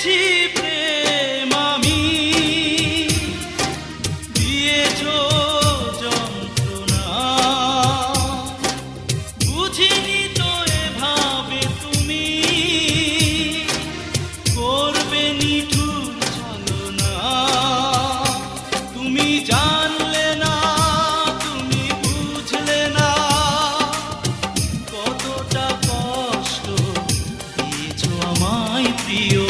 দিয়েছি প্রেম আমি, দিয়েছো যন্ত্রণা, বুঝিনি তো এভাবে তুমি করবে নিঠুর ছলনা। তুমি জানলে না, তুমি বুঝলে না, কতটা কষ্ট দিয়েছো আমায় প্রিয়।